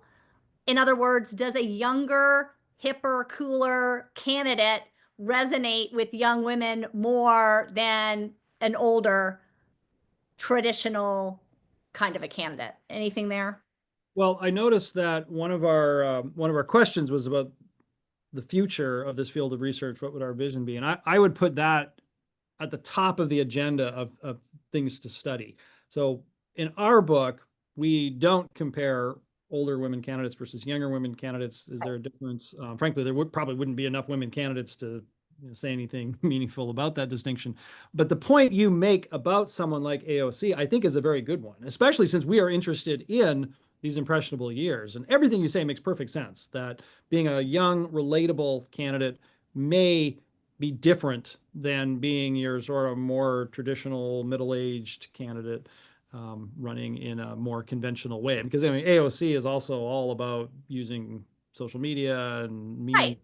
In other words, does a younger, hipper, cooler candidate resonate with young women more than an older, traditional kind of a candidate? Anything there? Well, I noticed that one of our questions was about the future of this field of research. What would our vision be? And I would put that at the top of the agenda of things to study. So in our book, we don't compare older women candidates versus younger women candidates. Is there a difference? Frankly, there probably wouldn't be enough women candidates to say anything meaningful about that distinction. But the point you make about someone like AOC, I think, is a very good one, especially since we are interested in these impressionable years. And everything you say makes perfect sense, that being a young, relatable candidate may be different than being your sort of more traditional middle-aged candidate running in a more conventional way. Because AOC is also all about using social media and memes. Right.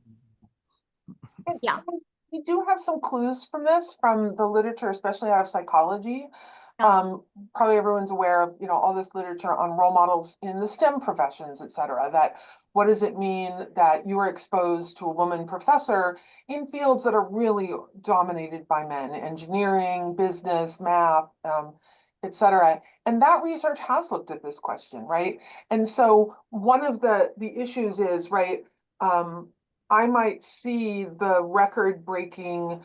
Yeah. We do have some clues from the literature, especially out of psychology. Probably everyone's aware of, all this literature on role models in the STEM professions, et cetera, that What does it mean that you are exposed to a woman professor in fields that are really dominated by men, engineering, business, math, et cetera? And that research has looked at this question, right? And so one of the issues is, right, I might see the record-breaking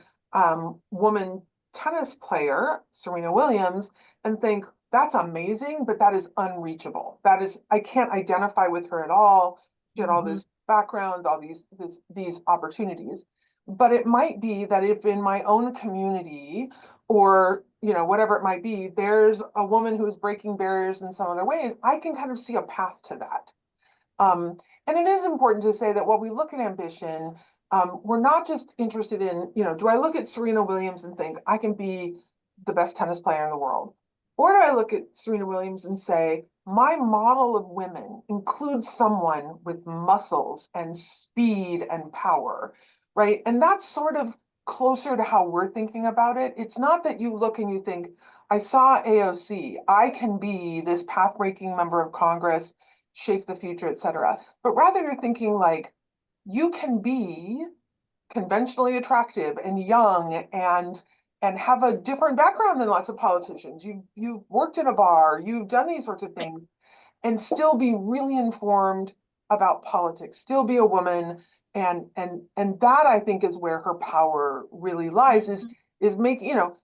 woman tennis player, Serena Williams, and think, that's amazing, but that is unreachable. That is, I can't identify with her at all. She had all this background, all these opportunities. But it might be that if in my own community or, you know, whatever it might be, there's a woman who's breaking barriers in some other ways, I can kind of see a path to that. And it is important to say that while we look at ambition, we're not just interested in, you know, do I look at Serena Williams and think I can be the best tennis player in the world? Or do I look at Serena Williams and say, my model of women includes someone with muscles and speed and power, right? And that's sort of closer to how we're thinking about it. It's not that you look and you think, I saw AOC, I can be this path-breaking member of Congress, shape the future, et cetera. But rather you're thinking like, you can be conventionally attractive and young and have a different background than lots of politicians. You've worked in a bar, you've done these sorts of things, and still be really informed about politics, still be a woman. And that I think is where her power really lies, is making, you know,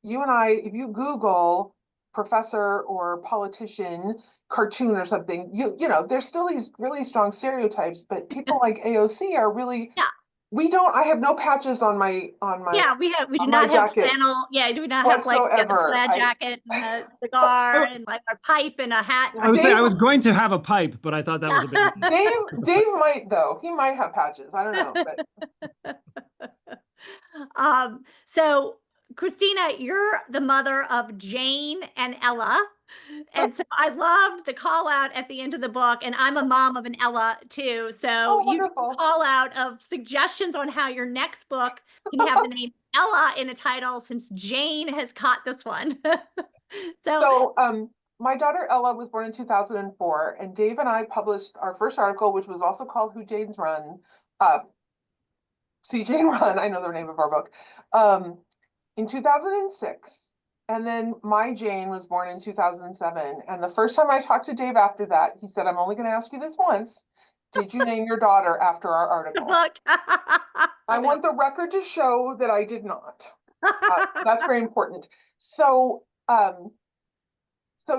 you and I, if you Google professor or politician cartoon or something, you know, there's still these really strong stereotypes, but people like AOC are really, I have no patches on my we do not have jacket flannel. Yeah, do we not have like the plaid jacket and a cigar and like our pipe and a hat? I would say I was going to have a pipe, but I thought that was a bit. Dave might though. He might have patches. I don't know. But so Christina, you're the mother of Jane and Ella. And so I loved the call out at the end of the book, and I'm a mom of an Ella too. So you call out of suggestions on how your next book can have the name Ella in a title, since Jane has caught this one. So my daughter Ella was born in 2004, and Dave and I published our first article, which was also called Who Jane's Run. See Jane Run, I know the name of our book, in 2006. And then my Jane was born in 2007. And the first time I talked to Dave after that, he said, I'm only going to ask you this once. Did you name your daughter after our article? I want the record to show that I did not. That's very important. So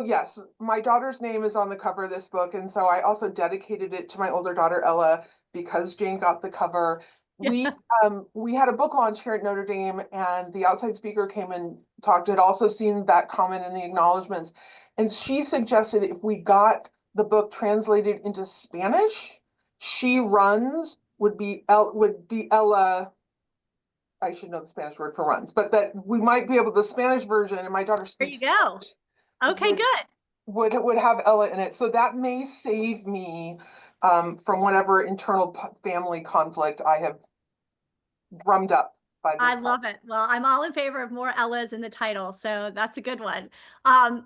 yes, my daughter's name is on the cover of this book. And so I also dedicated it to my older daughter, Ella, because Jane got the cover. We had a book launch here at Notre Dame, and the outside speaker came and talked. Had also seen that comment in the acknowledgments, and she suggested if we got the book translated into Spanish, She Runs would be Ella. I should know the Spanish word for runs, but that we might be able, the Spanish version, and my daughter speaks. There you go. Okay, good. Would have Ella in it, so that may save me from whatever internal family conflict I have drummed up by this. I love it. Well, I'm all in favor of more Ellas in the title, so that's a good one.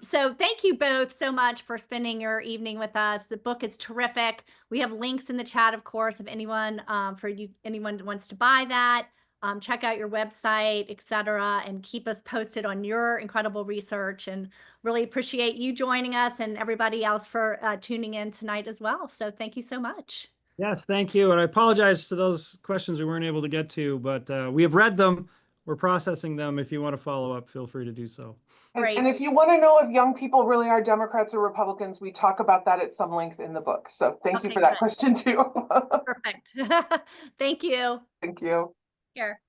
So thank you both so much for spending your evening with us. The book is terrific. We have links in the chat, of course, if anyone anyone wants to buy that. Check out your website, etc., and keep us posted on your incredible research. And really appreciate you joining us and everybody else for tuning in tonight as well. So thank you so much. Yes, thank you. And I apologize to those questions we weren't able to get to, but we have read them. We're processing them. If you want to follow up, feel free to do so. And if you want to know if young people really are Democrats or Republicans, we talk about that at some length in the book. So thank you for that question too. Perfect. Thank you. Thank you. Here.